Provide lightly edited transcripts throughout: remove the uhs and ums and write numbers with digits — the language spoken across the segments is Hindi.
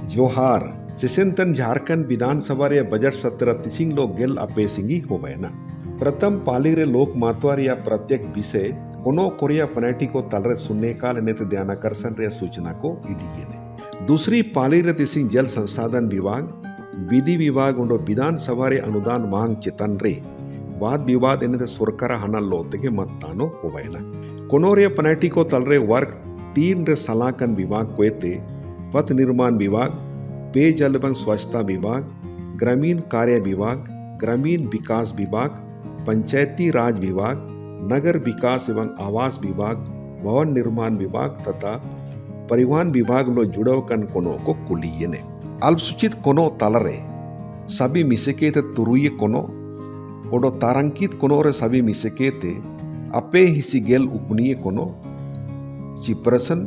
जोहार सिसिंतन झारखंड विधानसभा रे बजट सत्र तिसिंग लोग गेल अपेसिंगी हो ना प्रथम पाली रे लोक मातवार या प्रत्येक विषय कोनो कोरिया पनेटी को तलरे सुनने काल नेत ध्यानाकर्षण रे सूचना को इडिये ने दूसरी पाली रे तिसिंग जल संसाधन विभाग विधि विभाग उंडो विधानसभा रे अनुदान मांग चितन रे वाद विवाद एने सुरकर हना लोतेगे मतदानो हो ना कोनो रे पनेटी को तलरे वर्ग 3 रे सलाकन विभाग कोएते पथ निर्माण विभाग, पेयजल एवं स्वच्छता विभाग, ग्रामीण कार्य विभाग, ग्रामीण विकास विभाग, पंचायती राज विभाग, नगर विकास एवं आवास विभाग, भवन निर्माण विभाग तथा परिवहन विभाग लो जुड़वकन कोनो को कुलिये ने अल्पसूचित कोनो तलरे सभी मिसेकेते तुरुये कोनो ओडो तारंकित कोनो रे सभी मिसेकेते अपे हिसी गेल उपनीय कोनो चिप्रसन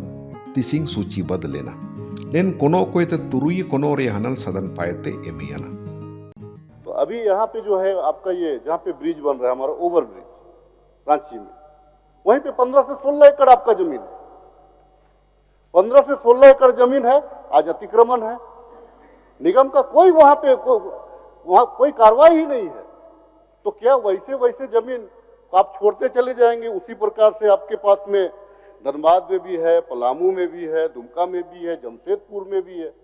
तिसिंग सूची बदलेना लेन कोनो कोई तो तुरुई कोनो रे हनल सदन पाएते एमियाला। तो अभी यहाँ पे जो है आपका ये जहाँ पे ब्रिज बन रहा है हमारा ओवर ब्रिज रांची में, वहीं पे 15 से 16 एकड़ आपका जमीन है। 15 से 16 एकड़ जमीन है, आज अतिक्रमण है। निगम का कोई वहां पे वहां कोई कार्रवाई ही नहीं है। तो क्या वैसे वैसे जमीन आप छोड़ते चले जाएंगे? उसी प्रकार से आपके पास में धनबाद में भी है, पलामू में भी है, दुमका में भी है, जमशेदपुर में भी है।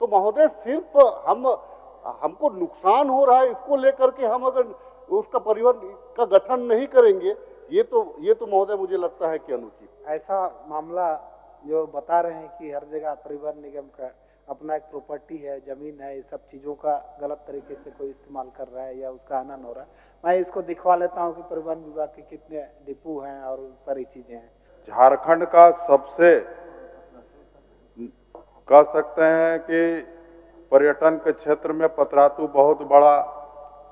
तो महोदय सिर्फ हमको नुकसान हो रहा है, इसको लेकर के हम अगर उसका परिवहन का गठन नहीं करेंगे, ये तो महोदय मुझे लगता है कि अनुचित। ऐसा मामला जो बता रहे हैं कि हर जगह परिवहन निगम का अपना एक प्रॉपर्टी है, जमीन है, ये सब चीज़ों का गलत तरीके से कोई इस्तेमाल कर रहा है या उसका हनन हो रहा है। मैं इसको दिखवा लेता हूँ कि परिवहन विभाग के कितने डिपो हैं और सारी चीज़ें हैं। झारखंड का सबसे कह सकते हैं कि पर्यटन के क्षेत्र में पतरातू बहुत बड़ा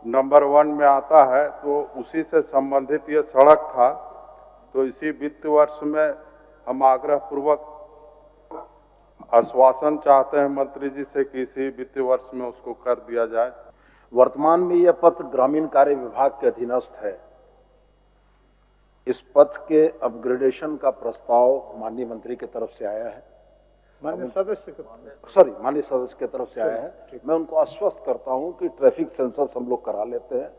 नंबर 1 में आता है, तो उसी से संबंधित ये सड़क था। तो इसी वित्त वर्ष में हम आग्रह पूर्वक आश्वासन चाहते हैं मंत्री जी से कि इसी वित्त वर्ष में उसको कर दिया जाए। वर्तमान में यह पथ ग्रामीण कार्य विभाग के अधीनस्थ है। इस पथ के अपग्रेडेशन का प्रस्ताव माननीय मंत्री की तरफ से आया है, माननीय सदस्य की तरफ से आया है। मैं उनको आश्वस्त करता हूं कि ट्रैफिक सेंसर्स हम लोग करा लेते हैं।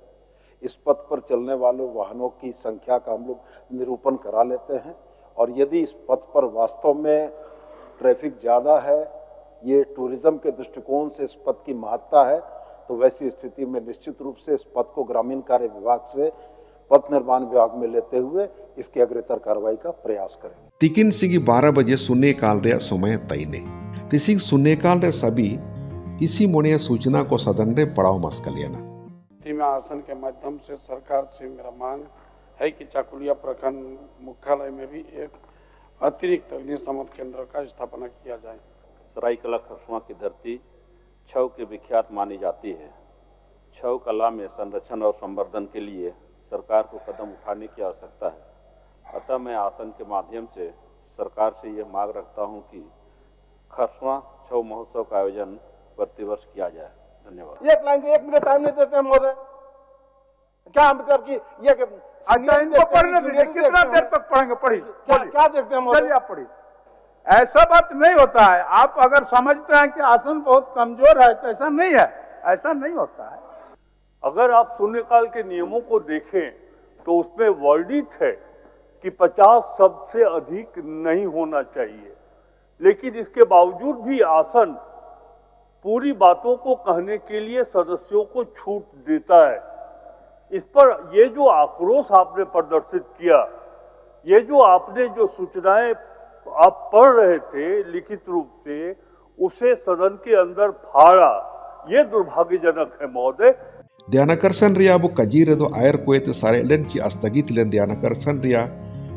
इस पथ पर चलने वाले वाहनों की संख्या का हम लोग निरूपण करा लेते हैं, और यदि इस पथ पर वास्तव में ट्रैफिक ज़्यादा है, ये टूरिज्म के दृष्टिकोण से इस पथ की महत्ता है, तो वैसी स्थिति में निश्चित रूप से इस पथ को ग्रामीण कार्य विभाग से पथ निर्माण विभाग में लेते हुए इसकी अग्रतर कार्रवाई का प्रयास करेंगे। तिकिन सिगी 12 बजे सुनने काल रे समय तयने तिसिंग सुनने काल रे सभी इसी मोने सूचना को सदन रे पड़ाव मस्कलियाना में आसन के माध्यम से सरकार से मेरा मांग है कि चाकुलिया प्रखंड मुख्यालय में भी एक अतिरिक्त अग्निशमन केंद्र का स्थापना किया जाए। सरायकला खरसुआ की धरती छऊ की विख्यात मानी जाती है। छऊ कला में संरक्षण और संवर्धन के लिए सरकार को कदम उठाने की आवश्यकता है। अतः मैं आसन के माध्यम से सरकार से यह मांग रखता हूं कि खरसुआ छऊ महोत्सव का आयोजन प्रतिवर्ष किया जाए। धन्यवाद। एक लाइन 1 मिनट टाइम नहीं देते हैं महोदय, क्या हम कर की ये अच्छा, इनको पढ़ने दीजिए। कितना देर तक पढ़ेंगे? पढ़िए। क्या देखते हैं महोदय? चलिए आप पढ़िए। ऐसा बात नहीं होता है। आप अगर समझते हैं कि आसन बहुत कमजोर है तो ऐसा नहीं है, ऐसा नहीं होता है। अगर आप शून्यकाल के नियमों को देखें तो उसमें वर्णित है कि 50 शब्द से अधिक नहीं होना चाहिए, लेकिन इसके बावजूद भी आसन पूरी बातों को कहने के लिए सदस्यों को छूट देता है। इस पर ये जो आक्रोश आपने प्रदर्शित किया, ये जो आपने जो सूचनाएं आप पढ़ रहे थे लिखित रूप से, उसे सदन के अंदर फाड़ा, ये दुर्भाग्यजनक है महोदय। ध्यानाकर्षण रिया वो कजीर दो आयर कोएते सारे लेन ची अस्तगित लेन ध्यानाकर्षण रिया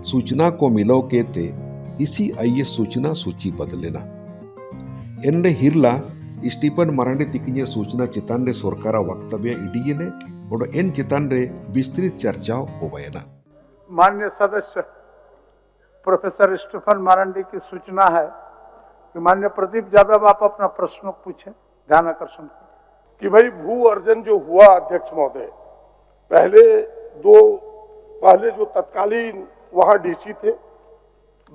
सूचना को मिलो केते इसी आइए सूचना सूची बदलेना एंडे हिरला स्टीफन मरांडी तिकिnye सूचना चितान रे सरकार वक्तव्य इडिये ने और इन चितान रे विस्तृत चर्चाओं हो ना। माननीय सदस्य प्रोफेसर स्टीफन मरांडी की सूचना है कि माननीय प्रदीप यादव आप अपना प्रश्न पूछें ध्यानाकर्षण कि भाई भू अर्जन जो हुआ अध्यक्ष महोदय, पहले जो तत्कालीन वहां डीसी थे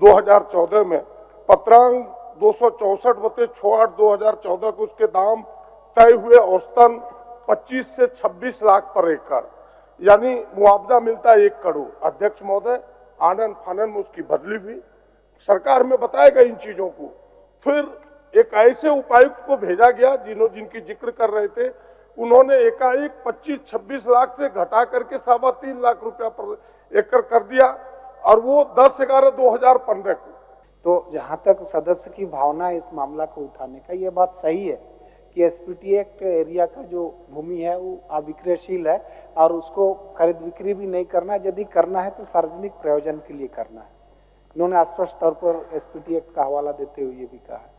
2014 में पत्रांग 264/6/2014 को उसके दाम तय हुए औसतन 25 से 26 लाख पर एकड़, यानी मुआवजा मिलता है 1 करोड़। अध्यक्ष महोदय, आनन फानन में उसकी बदली हुई, सरकार में बताएगा इन चीजों को। फिर एक ऐसे उपायुक्त को भेजा गया जिनकी जिक्र कर रहे थे, उन्होंने एकाएक 25-26 लाख से घटा करके 3.25 लाख रुपया पर एकड़ कर दिया, और वो 10/11/2015 को। तो जहाँ तक सदस्य की भावना है इस मामला को उठाने का, ये बात सही है कि एसपीटी एक्ट एरिया का जो भूमि है वो अविक्रयशील है और उसको खरीद बिक्री भी नहीं करना, यदि करना है तो सार्वजनिक प्रयोजन के लिए करना है। इन्होंने स्पष्ट तौर पर एसपीटी एक्ट का हवाला देते हुए ये भी कहा है।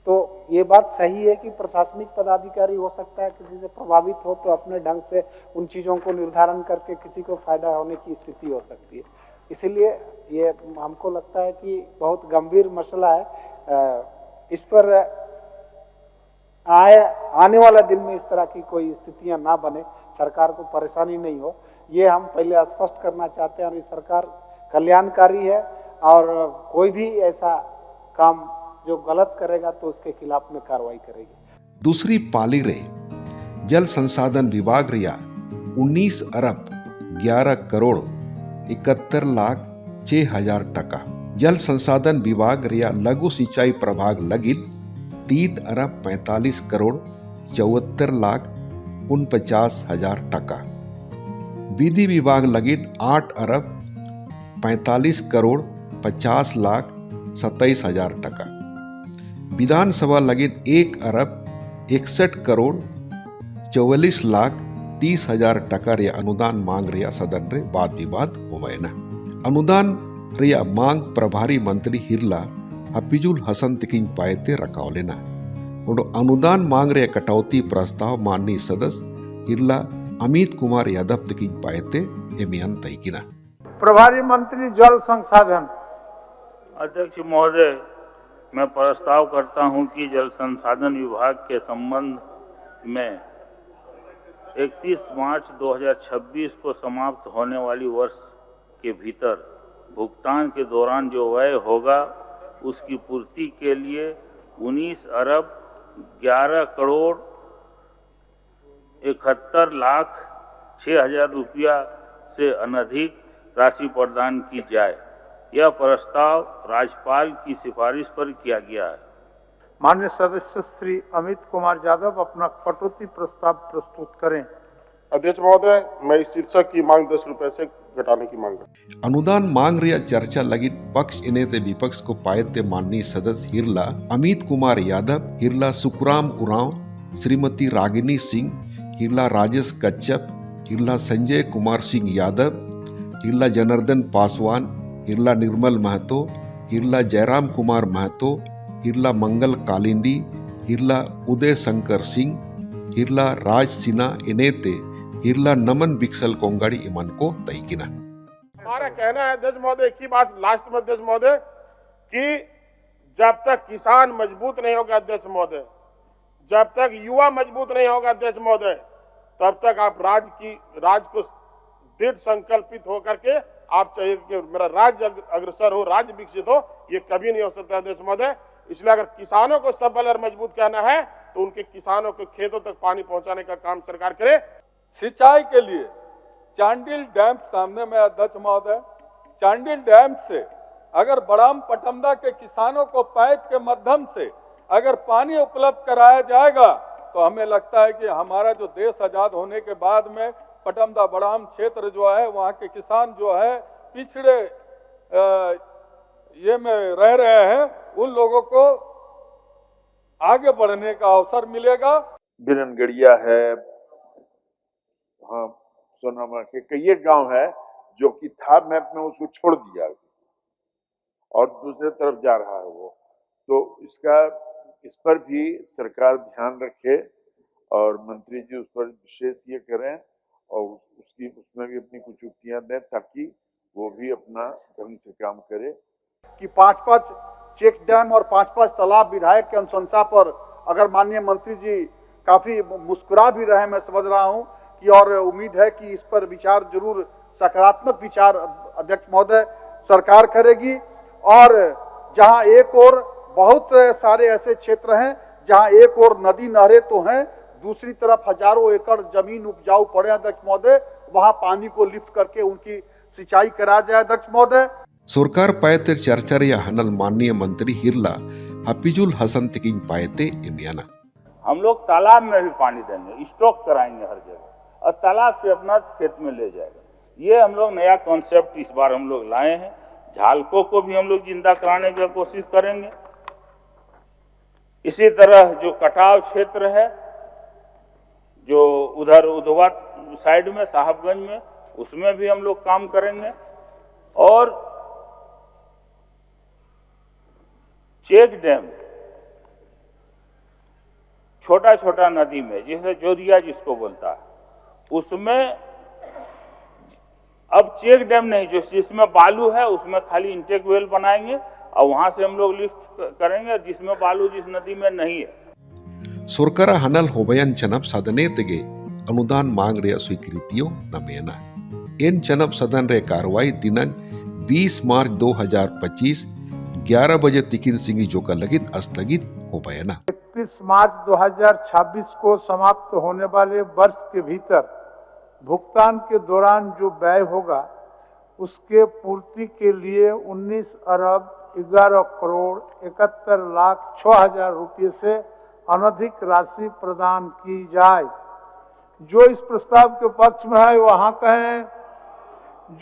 तो ये बात सही है कि प्रशासनिक पदाधिकारी हो सकता है किसी से प्रभावित हो तो अपने ढंग से उन चीज़ों को निर्धारण करके किसी को फायदा होने की स्थिति हो सकती है। इसीलिए ये हमको लगता है कि बहुत गंभीर मसला है। इस पर आने वाला दिन में इस तरह की कोई स्थितियां ना बने, सरकार को परेशानी नहीं हो, ये हम पहले स्पष्ट करना चाहते हैं। और ये सरकार कल्याणकारी है और कोई भी ऐसा काम जो गलत करेगा तो उसके खिलाफ में कार्रवाई करेगी। दूसरी पाली रे जल संसाधन विभाग रिया 19 अरब 11 करोड़ 71 लाख 6,000 टका। जल संसाधन विभाग रिया लघु सिंचाई प्रभाग लगिन 3 अरब 45 करोड़ 74 लाख 49,000 टका। विधि विभाग लगिन 8 अरब 45 करोड़ 50 लाख 27,000 टका। विधानसभा लगिन 1 अरब 61 करोड़ 44 लाख 30,000 टका रे अनुदान मांग रिया सदन रे वाद विवाद होवेना। अनुदान रिया मांग प्रभारी मंत्री हिरला हफीजुल हसन तिकिन पाएते रखावलेना। और अनुदान मांग रे कटौती प्रस्ताव माननीय सदस्य हिरला अमित कुमार यादव तिकिन पाएते एमियन तैकिना। प्रभारी मंत्री जल संसाधन। अध्यक्ष महोदय, मैं प्रस्ताव करता हूं कि जल संसाधन विभाग के संबंध में 31 मार्च 2026 को समाप्त होने वाली वर्ष के भीतर भुगतान के दौरान जो व्यय होगा उसकी पूर्ति के लिए 19 अरब 11 करोड़ 71 लाख 6,000 रुपया से अनधिक राशि प्रदान की जाए। यह प्रस्ताव राज्यपाल की सिफारिश पर किया गया है। माननीय सदस्य श्री अमित कुमार यादव अपना कटौती प्रस्ताव प्रस्तुत करें। अध्यक्ष महोदय, मैं इस शीर्षक की मांग 10 रुपए से घटाने की मांग करता हूं। अनुदान मांग रिया चर्चा लगी पक्ष इनेते विपक्ष को पायते माननीय सदस्य हिरला अमित कुमार यादव, हिरला सुखराम उरांव, श्रीमती रागिनी सिंह, हिरला राजेश कच्छप, हिरला संजय कुमार सिंह यादव, हिरला जनार्दन पासवान, हिरला निर्मल महतो, हिरला जयराम कुमार महतो, हिरला मंगल कालिंदी, हिरला उदय शंकर सिंह, हिरला राज सिन्हा इनेते हिरला नमन बिक्सल कोंगाड़ी इमन को तैकिना। हमारा कहना है अध्यक्ष महोदय, एक ही बात लास्ट में अध्यक्ष महोदय, कि जब तक किसान मजबूत नहीं होगा अध्यक्ष महोदय, जब तक युवा मजबूत नहीं होगा अध्यक्ष महोदय, तब तक आप राज को दृढ़ संकल्पित होकर के आप चाहिए कि मेरा राज्य अग्रसर हो, राज्य विकसित हो, ये कभी नहीं हो सकता अध्यक्ष महोदय। इसलिए अगर किसानों को सबल और मजबूत करना है तो उनके किसानों के खेतों तक पानी पहुंचाने का काम सरकार करे। सिंचाई के लिए चांडिल डैम सामने में अध्यक्ष महोदय, चांडिल डैम से अगर बड़ाम पटमदा के किसानों को पाइप के माध्यम से अगर पानी उपलब्ध कराया जाएगा तो हमें लगता है कि हमारा जो देश आजाद होने के बाद में पटमदा बड़ाम क्षेत्र जो है वहाँ के किसान जो है पिछड़े ये में रह रहे हैं, उन लोगों को आगे बढ़ने का अवसर मिलेगा। बिरनगढ़िया है, हाँ सोनामा के कई गांव है जो कि था मैप में, उसको छोड़ दिया और दूसरे तरफ जा रहा है वो। तो इस पर भी सरकार ध्यान रखे और मंत्री जी उस पर विशेष ये करें और उसमें भी अपनी कुछ युक्तियां दें ताकि वो भी अपना ढंग से काम करे। कि 5-5 चेक डैम और 5-5 तालाब विधायक के अनुशंसा पर अगर माननीय मंत्री जी काफी मुस्कुरा भी रहे, मैं समझ रहा हूं कि, और उम्मीद है कि इस पर विचार जरूर सकारात्मक विचार अध्यक्ष महोदय सरकार करेगी। और जहां एक और बहुत सारे ऐसे क्षेत्र हैं जहां एक और नदी नहरें तो हैं, दूसरी तरफ हजारों एकड़ जमीन उपजाऊ पड़े हैं अध्यक्ष महोदय, वहां पानी को लिफ्ट करके उनकी सिंचाई करा जाए अध्यक्ष महोदय। सरकार पायते चर्चा या हनल माननीय मंत्री हिरला हफीजुल हसन तिकिंग पायते इमियाना। हम लोग तालाब में भी पानी देंगे, स्टॉक कराएंगे हर जगह और तालाब से अपना खेत में ले जाएगा। ये हम लोग नया कॉन्सेप्ट इस बार हम लोग लाए हैं। झालकों को भी हम लोग जिंदा कराने की कोशिश करेंगे। इसी तरह जो कटाव क्षेत्र है, जो उधर उधवा साइड में साहबगंज में, उसमें भी हम लोग काम करेंगे। और चेक डैम छोटा छोटा नदी में, जैसे जोरिया जिसको बोलता है, उसमें अब चेक डैम नहीं, जो जिसमें बालू है उसमें खाली इंटेक वेल बनाएंगे और वहां से हम लोग लिफ्ट करेंगे, जिसमें बालू जिस नदी में नहीं है। सरकार हनल होबयन चनब सदने तेगे अनुदान मांग रे स्वीकृतियों नमेना। इन चनब सदन रे कार्रवाई दिनांक 20 मार्च 2025 11 बजे तिकिन सिंगी जोका लगिन स्थगित हो बयाना। 31 मार्च 2026 को समाप्त होने वाले वर्ष के भीतर भुगतान के दौरान जो व्यय होगा उसके पूर्ति के लिए 19 अरब 11 करोड़ 71 लाख 6 हजार रुपये से अनधिक राशि प्रदान की जाए। जो इस प्रस्ताव के पक्ष में है वह हाँ कहें,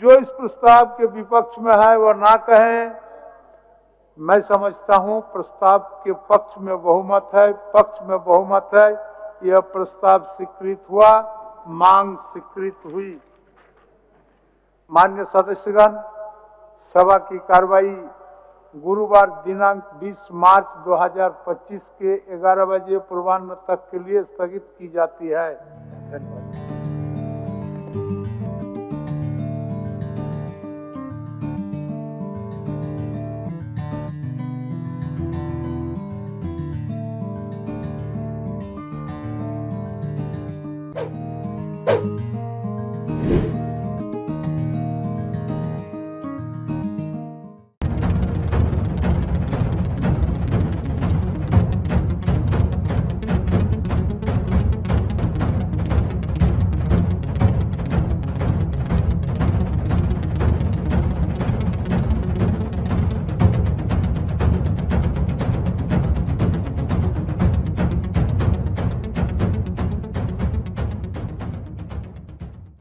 जो इस प्रस्ताव के विपक्ष में है वह ना कहें। मैं समझता हूं प्रस्ताव के पक्ष में बहुमत है, पक्ष में बहुमत है। यह प्रस्ताव स्वीकृत हुआ, मांग स्वीकृत हुई। मान्य सदस्यगण, सभा की कार्रवाई गुरुवार दिनांक 20 मार्च 2025 के 11 बजे पूर्वाह्न तक के लिए स्थगित की जाती है। धन्यवाद।